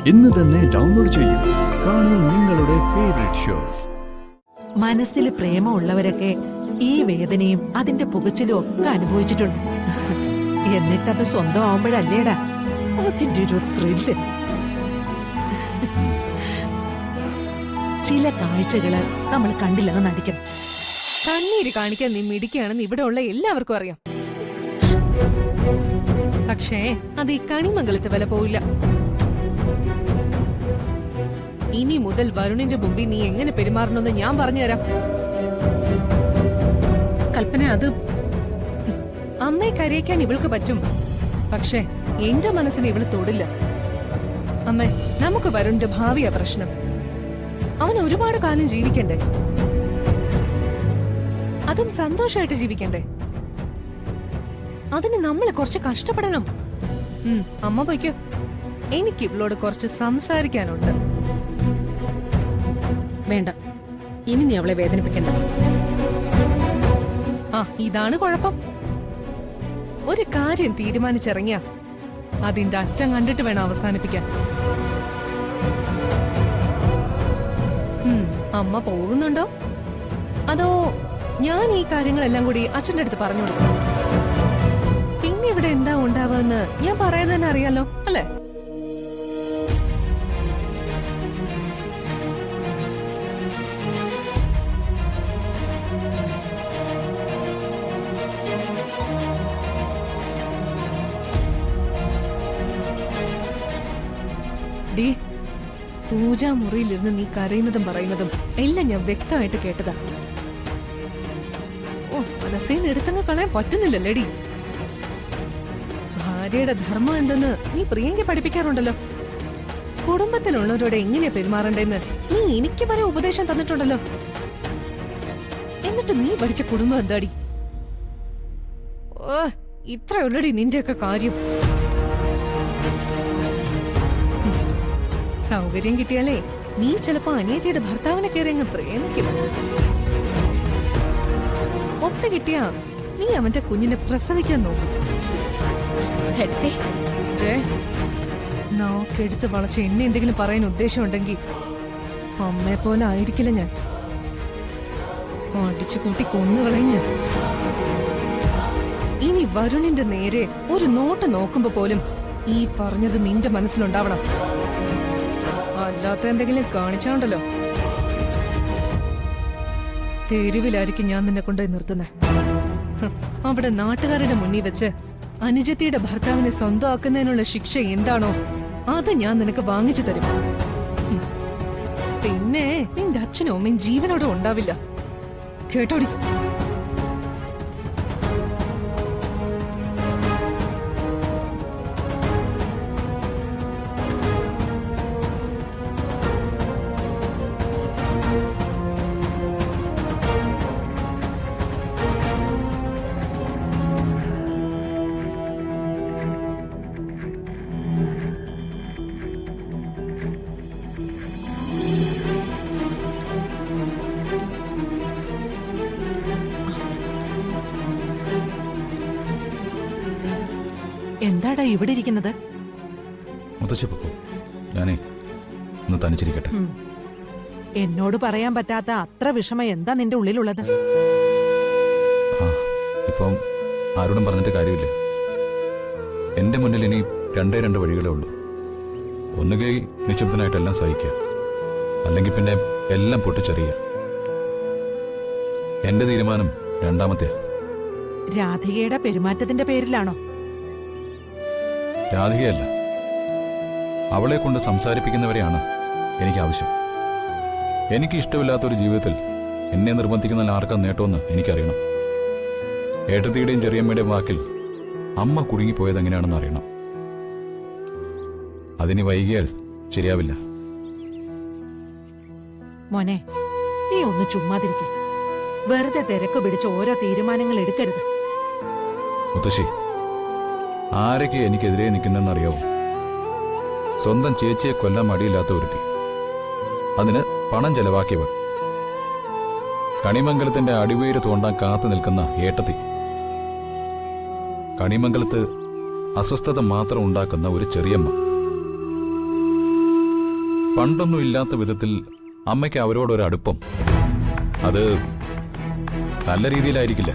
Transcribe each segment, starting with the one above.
ഇന്ന് തന്നെ ഡൗൺലോഡ് ചെയ്യൂ. കാണൂ നിങ്ങളുടെ ഫേവറേറ്റ് ഷോസ്. മനസ്സിൽ പ്രേമമുള്ളവരൊക്കെ ഈ വേദനയും അതിന്റെ പുകച്ചിലും ഒക്കെ അനുഭവിച്ചിട്ടുണ്ട്. എന്നിട്ടത് സ്വന്തം ആവുമ്പോഴല്ലേടാ അതിന്റെ ഒരു ത്രില്ല്. ചില കാഴ്ചകള് നമ്മൾ കണ്ടില്ലെന്ന് നടിക്കണം. കണ്ണീര് കാണിക്കാൻ നീ മിടിക്കുകയാണെന്ന് ഇവിടെ ഉള്ള എല്ലാവർക്കും അറിയാം. പക്ഷേ അത് ഈ കണിമംഗലത്ത് വില പോവില്ല. ഇനി മുതൽ വരുണിന്റെ മുമ്പിൽ നീ എങ്ങനെ പെരുമാറണമെന്ന് ഞാൻ പറഞ്ഞുതരാം. കൽപ്പന, അത് അമ്മയെ കരയിക്കാൻ ഇവൾക്ക് പറ്റും, പക്ഷേ എന്റെ മനസ്സിന് ഇവള് തൊടില്ല. അമ്മേ, നമുക്ക് വരുണിന്റെ ഭാവിയാ പ്രശ്നം. അവൻ ഒരുപാട് കാലം ജീവിക്കണ്ടേ, അതും സന്തോഷമായിട്ട് ജീവിക്കണ്ടേ. അതിന് നമ്മൾ കുറച്ച് കഷ്ടപ്പെടണം. അമ്മ പോയിക്കോ, എനിക്ക് ഇവളോട് കുറച്ച് സംസാരിക്കാനുണ്ട്. വേണ്ട, ഇനി നീ അവളെ വേദനിപ്പിക്കണ്ട. ഇതാണ് കുഴപ്പം. ഒരു കാര്യം തീരുമാനിച്ചിറങ്ങിയ അതിന്റെ അറ്റം കണ്ടിട്ട് വേണം അവസാനിപ്പിക്കാൻ. അമ്മ പോകുന്നുണ്ടോ, അതോ ഞാൻ ഈ കാര്യങ്ങളെല്ലാം കൂടി അച്ഛൻ്റെ അടുത്ത് പറഞ്ഞു കൊടുക്കും? പിന്നെ ഇവിടെ എന്താ ഉണ്ടാവുമെന്ന് ഞാൻ പറയാതെ തന്നെ അറിയാലോ, അല്ലേ? ഡി, പൂജാമുറിയിലിരുന്ന് നീ കരയുന്നതും പറയുന്നതും എല്ലാം ഞാൻ വ്യക്തമായിട്ട് കേട്ടതാ. മനസ്സിന്ന് എടുത്തങ്ങ് കളയാൻ പറ്റുന്നില്ലല്ലേടി. ഭാര്യയുടെ ധർമ്മം എന്തെന്ന് നീ പ്രിയങ്കി പഠിപ്പിക്കാറുണ്ടല്ലോ. കുടുംബത്തിലുള്ളവരോട് എങ്ങനെയാ പെരുമാറണ്ടെന്ന് നീ എനിക്ക് വരെ ഉപദേശം തന്നിട്ടുണ്ടല്ലോ. എന്നിട്ട് നീ പഠിച്ച കുടുംബം എന്താടി? ഇത്ര ഉള്ളടി നിന്റെയൊക്കെ കാര്യം. സൗകര്യം കിട്ടിയാലേ നീ ചിലപ്പോ അനിയത്തിയുടെ ഭർത്താവിനെ കയറി അങ്ങ് പ്രേമിക്കും. ഒത്ത കിട്ടിയാ നീ അവന്റെ കുഞ്ഞിനെ പ്രസവിക്കാൻ നോക്കും. നോക്കെടുത്ത് വളച്ച് എന്നെ എന്തെങ്കിലും പറയാൻ ഉദ്ദേശമുണ്ടെങ്കിൽ അമ്മയെ പോലെ ആയിരിക്കില്ല ഞാൻ. അടിച്ചു കൂട്ടി കൊന്നുകളയും ഞാൻ. ഇനി വരുണിന്റെ നേരെ ഒരു നോട്ട് നോക്കുമ്പോ പോലും ഈ പറഞ്ഞത് നിന്റെ മനസ്സിലുണ്ടാവണം. അല്ലാത്ത എന്തെങ്കിലും കാണിച്ചാണ്ടല്ലോ തെരുവിലായിരിക്കും ഞാൻ നിന്നെ കൊണ്ടുപോയി നിർത്തുന്നേ. അവിടെ നാട്ടുകാരുടെ മുന്നിൽ വെച്ച് അനുജത്തിയുടെ ഭർത്താവിനെ സ്വന്തമാക്കുന്നതിനുള്ള ശിക്ഷ എന്താണോ അത് ഞാൻ നിനക്ക് വാങ്ങിച്ചു തരും. പിന്നെ നിന്റെ അച്ഛനും അമ്മയും ജീവനോടെ ഉണ്ടാവില്ല, കേട്ടോടി. എന്താടാ ഇവിടെ ഇരിക്കുന്നത്? മുത്തശ്ശി പൊക്കോ, ഞാനേ ഒന്ന് തനിച്ചിരിക്കട്ടെ. എന്നോട് പറയാൻ പറ്റാത്ത അത്ര വിഷമം എന്താ നിന്റെ ഉള്ളിലുള്ളത്? ഇപ്പം ആരോടും പറഞ്ഞിട്ട് കാര്യമില്ല. എന്റെ മുന്നിൽ ഇനി രണ്ട് വഴികളേ ഉള്ളൂ. ഒന്നുകിൽ നിശബ്ദനായിട്ടെല്ലാം സഹിക്കുക, അല്ലെങ്കിൽ പിന്നെ എല്ലാം പൊട്ടിച്ചെറിയുക. എന്റെ തീരുമാനം രണ്ടാമത്തെയാ. രാധികയുടെ പെരുമാറ്റത്തിന്റെ പേരിലാണോ? രാധികയല്ല, അവളെ കൊണ്ട് സംസാരിപ്പിക്കുന്നവരെയാണ് എനിക്ക് ആവശ്യം. എനിക്ക് ഇഷ്ടമില്ലാത്തൊരു ജീവിതത്തിൽ എന്നെ നിർബന്ധിക്കുന്ന ആർക്കാ നേട്ടമെന്ന് എനിക്കറിയണം. ഏട്ടത്തിയുടെയും ചെറിയമ്മയുടെയും വാക്കിൽ അമ്മ കുടുങ്ങിപ്പോയത് എങ്ങനെയാണെന്ന് അറിയണം. അതിന് വൈകിയാൽ ശരിയാവില്ല. മോനെ, നീ ഒന്ന് ചുമ്മാതിരിക്കെ. വെറുതെ തിരക്ക് പിടിച്ച് ഓരോ തീരുമാനങ്ങൾ എടുക്കരുത്. മുത്തശ്ശി, ആരൊക്കെ എനിക്കെതിരെ നിൽക്കുന്നെന്നറിയാവോ? സ്വന്തം ചേച്ചിയെ കൊല്ലാൻ മടിയില്ലാത്ത ഒരുത്തി, അതിന് പണം ചെലവാക്കിയവർ, കണിമംഗലത്തിന്റെ അടിവേര് തോണ്ടാൻ കാത്തു നിൽക്കുന്ന ഏട്ടത്തി, കണിമംഗലത്ത് അസ്വസ്ഥത മാത്രം ഉണ്ടാക്കുന്ന ഒരു ചെറിയമ്മ. പണ്ടൊന്നും ഇല്ലാത്ത വിധത്തിൽ അമ്മയ്ക്ക് അവരോടൊരു അടുപ്പം. അത് നല്ല രീതിയിലായിരിക്കില്ല.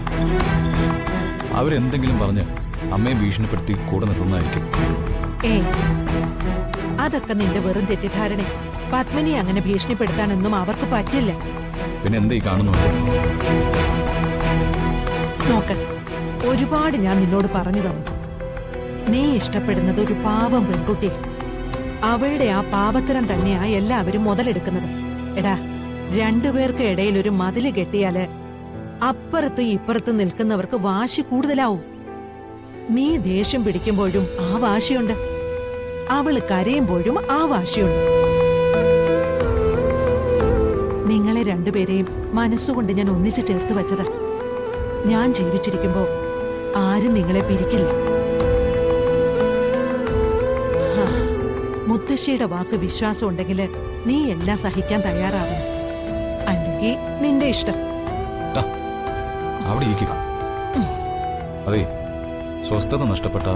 അവരെന്തെങ്കിലും പറഞ്ഞ് അമ്മയെ ഭീഷണിപ്പെടുത്തി കൂടെ നിർത്തുന്നതായിരിക്കും. ഏയ്, അതൊക്കെ നിന്റെ വെറും തെറ്റിദ്ധാരണ. പത്മിനി അങ്ങനെ ഭീഷണിപ്പെടുത്താനൊന്നും അവർക്ക് പറ്റില്ല. പിന്നെ എന്തേ കാണുന്നു? നോക്ക്, ഒരുപാട് ഞാൻ നിന്നോട് പറഞ്ഞു തന്നു. നീ ഇഷ്ടപ്പെടുന്നത് ഒരു പാവം പെൺകുട്ടി. അവളുടെ ആ പാപത്തരം തന്നെയാ എല്ലാവരും മുതലെടുക്കുന്നത്. എടാ, രണ്ടുപേർക്ക് ഇടയിൽ ഒരു മതില് കെട്ടിയാല് അപ്പുറത്തും ഇപ്പുറത്തും നിൽക്കുന്നവർക്ക് വാശി കൂടുതലാവും. നീ ദേഷ്യം പിടിക്കുമ്പോഴും ആ വാശിയുണ്ട്, അവള് കരയുമ്പോഴും ആ വാശിയുണ്ട്. നിങ്ങളെ രണ്ടുപേരെയും മനസ്സുകൊണ്ട് ഞാൻ ഒന്നിച്ചു ചേർത്ത് വെച്ചത്. ഞാൻ ജീവിച്ചിരിക്കുമ്പോ ആരും നിങ്ങളെ പിരിക്കില്ല. മുത്തശ്ശിയുടെ വാക്ക് വിശ്വാസം ഉണ്ടെങ്കിൽ നീ എല്ലാം സഹിക്കാൻ തയ്യാറാവണം. അല്ലെങ്കിൽ നിന്റെ ഇഷ്ടം. അവിടെ ഇരിക്കുക. അതെ, സ്വസ്ഥത നഷ്ടപ്പെട്ട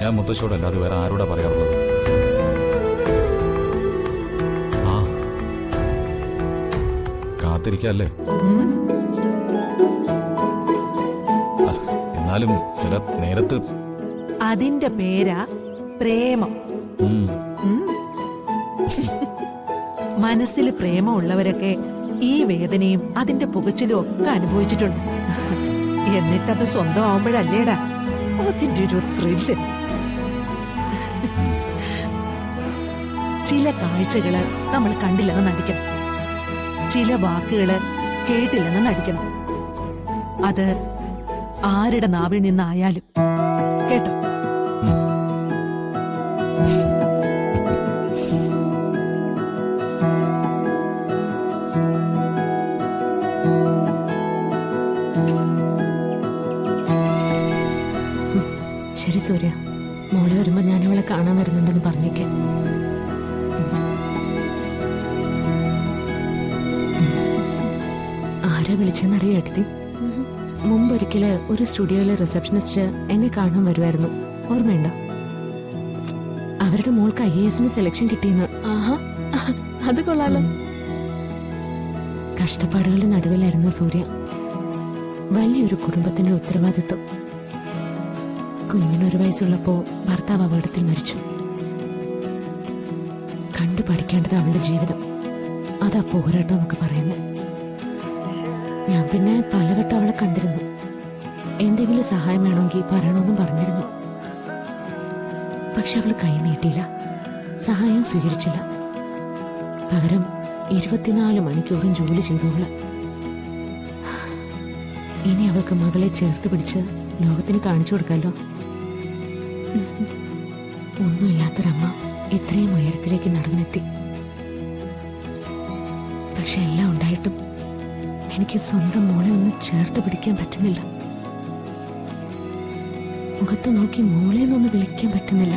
ഞാൻ മുത്തശ്ശിയോടല്ലാതെ വേറെ ആരോടാ പറയാറുള്ളത്? ആ, കാത്തിരിക്കല്ലേ. എന്നാലും ചില നേരത്ത് അതിന്റെ പേരാ പ്രേമം. മനസ്സിൽ പ്രേമമുള്ളവരൊക്കെ ഈ വേദനയും അതിന്റെ പുകച്ചിലും ഒക്കെ അനുഭവിച്ചിട്ടുണ്ട്. എന്നിട്ടത് സ്വന്തമാവുമ്പോഴല്ലേടാ അതിന്റെ ഒരു ത്രില്ല്. ചില കാഴ്ചകള് നമ്മൾ കണ്ടില്ലെന്ന് നടിക്കണം, ചില വാക്കുകള് കേട്ടില്ലെന്ന് നടിക്കണം. അത് ആരുടെ നാവിൽ നിന്നായാലും. കേട്ടോ? ശരി സൂര്യ, മോളെ വരുമ്പോ ഞാൻ അവളെ കാണാൻ വരുന്നുണ്ടെന്ന് പറഞ്ഞേക്കെ. ആരാ വിളിച്ചെന്നറിയ എടുത്തി? മുമ്പൊരിക്കല് ഒരു സ്റ്റുഡിയോയിലെ റിസപ്ഷനിസ്റ്റ് എന്നെ കാണാൻ വരുമായിരുന്നു, ഓർമ്മയുണ്ടോ? അവരുടെ മോൾക്ക് IAS സെലക്ഷൻ കിട്ടിയെന്ന്. ആഹാ, അത് കൊള്ളാലോ. കഷ്ടപ്പാടുകളുടെ നടുവിലായിരുന്നു സൂര്യ. വലിയൊരു കുടുംബത്തിന്റെ ഉത്തരവാദിത്വം. കുഞ്ഞിനൊരു വയസ്സുള്ളപ്പോ ഭർത്താവ് അപകടത്തിൽ മരിച്ചു. കണ്ടു പഠിക്കേണ്ടത് അവളുടെ ജീവിതം. അതാ പോരാട്ടം എന്നൊക്കെ പറയുന്നത്. ഞാൻ പിന്നെ പലവട്ടം അവളെ കണ്ടിരുന്നു. എന്തെങ്കിലും സഹായം വേണമെങ്കിൽ പറയണമെന്നും പറഞ്ഞിരുന്നു. പക്ഷെ അവള് കൈ നീട്ടിയില്ല, സഹായം സ്വീകരിച്ചില്ല. പകരം 24 മണിക്കൂറും ജോലി ചെയ്തോളൂ. ഇനി അവൾക്ക് മകളെ ചേർത്ത് പിടിച്ച് ലോകത്തിന് കാണിച്ചു കൊടുക്കാലോ. ഒന്നുമില്ലാത്തൊരമ്മ ഇത്രയും ഉയരത്തിലേക്ക് നടന്നെത്തി. പക്ഷെ എല്ലാം ഉണ്ടായിട്ടും എനിക്ക് സ്വന്തം മോളെ ഒന്ന് ചേർത്ത് പിടിക്കാൻ പറ്റുന്നില്ല. മുഖത്ത് നോക്കി മോളെ എന്നൊന്ന് വിളിക്കാൻ പറ്റുന്നില്ല.